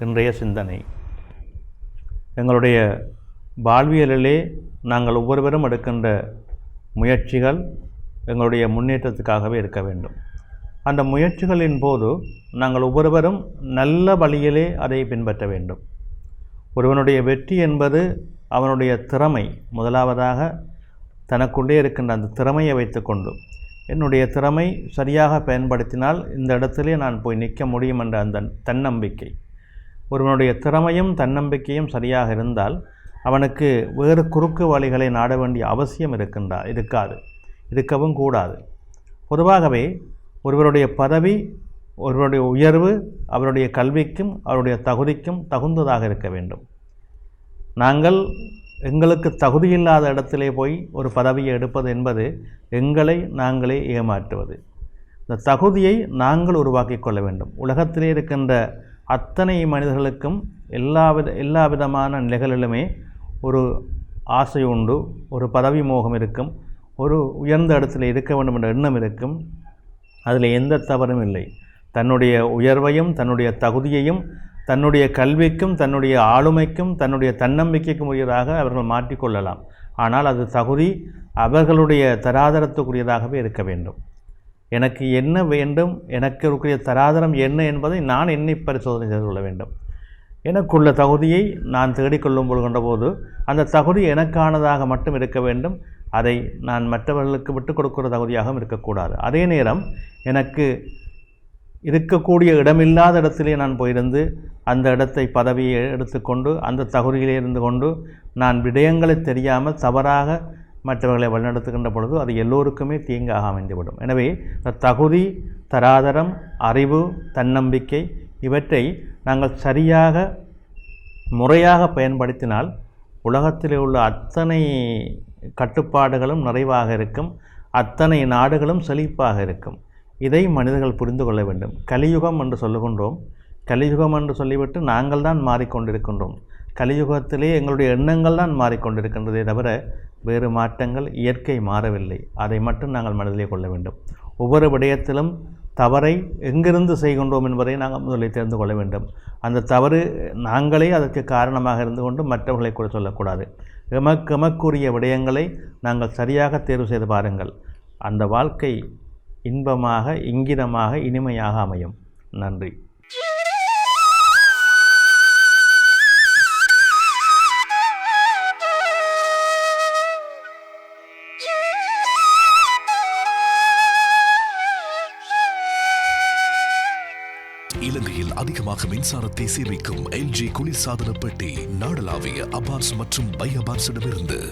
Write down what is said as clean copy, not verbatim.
இன்றைய சிந்தனை. எங்களுடைய வாழ்வியலிலே நாங்கள் ஒவ்வொருவரும் எடுக்கின்ற முயற்சிகள் எங்களுடைய முன்னேற்றத்துக்காகவே இருக்க வேண்டும். அந்த முயற்சிகளின் போது நாங்கள் ஒவ்வொருவரும் நல்ல வழியிலே அதை பின்பற்ற வேண்டும். ஒருவனுடைய வெற்றி என்பது அவனுடைய திறமை. முதலாவதாக தனக்குள்ளே இருக்கின்ற அந்த திறமையை வைத்துக்கொண்டு என்னுடைய திறமை சரியாக பயன்படுத்தினால் இந்த இடத்திலே நான் போய் நிற்க முடியும் என்ற அந்த தன்னம்பிக்கை. ஒருவனுடைய திறமையும் தன்னம்பிக்கையும் சரியாக இருந்தால் அவனுக்கு வேறு குறுக்கு வழிகளை நாட வேண்டிய அவசியம் இருக்கவும் கூடாது. பொதுவாகவே ஒருவருடைய பதவி, ஒருவருடைய உயர்வு அவருடைய கல்விக்கும் அவருடைய தகுதிக்கும் தகுந்ததாக இருக்க வேண்டும். நாங்கள் எங்களுக்கு தகுதியில்லாத இடத்திலே போய் ஒரு பதவியை எடுப்பது என்பது எங்களை நாங்களே ஏமாற்றுவது. இந்த தகுதியை நாங்கள் உருவாக்கி கொள்ள வேண்டும். உலகத்திலே இருக்கின்ற அத்தனை மனிதர்களுக்கும் எல்லா விதமான நிலைகளிலுமே ஒரு ஆசை உண்டு, ஒரு பதவி மோகம் இருக்கும், ஒரு உயர்ந்த இடத்துல இருக்க வேண்டும் என்ற எண்ணம் இருக்கும். அதில் எந்த தவறும் இல்லை. தன்னுடைய உயர்வையும் தன்னுடைய தகுதியையும் தன்னுடைய கல்விக்கும் தன்னுடைய ஆளுமைக்கும் தன்னுடைய தன்னம்பிக்கைக்கும் உரியதாக அவர்கள் மாற்றிக்கொள்ளலாம். ஆனால் அது தகுதி அவர்களுடைய தராதரத்துக்குரியதாகவே இருக்க வேண்டும். எனக்கு என்ன வேண்டும், எனக்கு இருக்கிற தராதரம் என்ன என்பதை நான் என்னை பரிசோதனை செய்து கொள்ள வேண்டும். எனக்குள்ள தகுதியை நான் தேடிக்கொள்ளும் கொண்டபோது அந்த தகுதி எனக்கானதாக மட்டும் இருக்க வேண்டும். அதை நான் மற்றவர்களுக்கு விட்டுக் கொடுக்கிற தகுதியாகவும் இருக்கக்கூடாது. அதே நேரம் எனக்கு இருக்கக்கூடிய இடமில்லாத இடத்திலே நான் போயிருந்து அந்த இடத்தை பதவியை எடுத்துக்கொண்டு அந்த தகுதியிலே இருந்து கொண்டு நான் விடயங்களை தெரியாமல் தவறாக மற்றவர்களை வழிநடத்துகின்ற பொழுது அது எல்லோருக்குமே தீங்காக அமைந்துவிடும். எனவே தகுதி, தராதரம், அறிவு, தன்னம்பிக்கை இவற்றை நாங்கள் சரியாக முறையாக பயன்படுத்தினால் உலகத்திலே உள்ள அத்தனை கட்டுப்பாடுகளும் நிறைவாக இருக்கும், அத்தனை நாடுகளும் செழிப்பாக இருக்கும். இதை மனிதர்கள் புரிந்து கொள்ள வேண்டும். கலியுகம் என்று சொல்லுகின்றோம். கலியுகம் என்று சொல்லிவிட்டு நாங்கள் தான் மாறிக்கொண்டிருக்கின்றோம். கலியுகத்திலே எங்களுடைய எண்ணங்கள் தான் மாறிக்கொண்டிருக்கின்றதே தவிர வேறு மாற்றங்கள், இயற்கை மாறவில்லை. அதை மட்டும் நாங்கள் மனதிலே கொள்ள வேண்டும். ஒவ்வொரு விடயத்திலும் தவறை எங்கிருந்து செய்கின்றோம் என்பதை நாங்கள் முதலில் தெரிந்து கொள்ள வேண்டும். அந்த தவறு நாங்களே அதற்கு காரணமாக இருந்து கொண்டு மற்றவர்களை கூட சொல்லக்கூடாது. எமக்குரிய விடயங்களை நாங்கள் சரியாக தேர்வு செய்து பாருங்கள். அந்த வாழ்க்கை இன்பமாக, இங்கிதமாக, இனிமையாக அமையும். நன்றி. இலங்கையில் அதிகமாக மின்சாரத்தை சேமிக்கும் LG குளிர்சாதன பெட்டி நாடளாவிய அபார்ஸ் மற்றும் பை அபார்ஸிடமிருந்து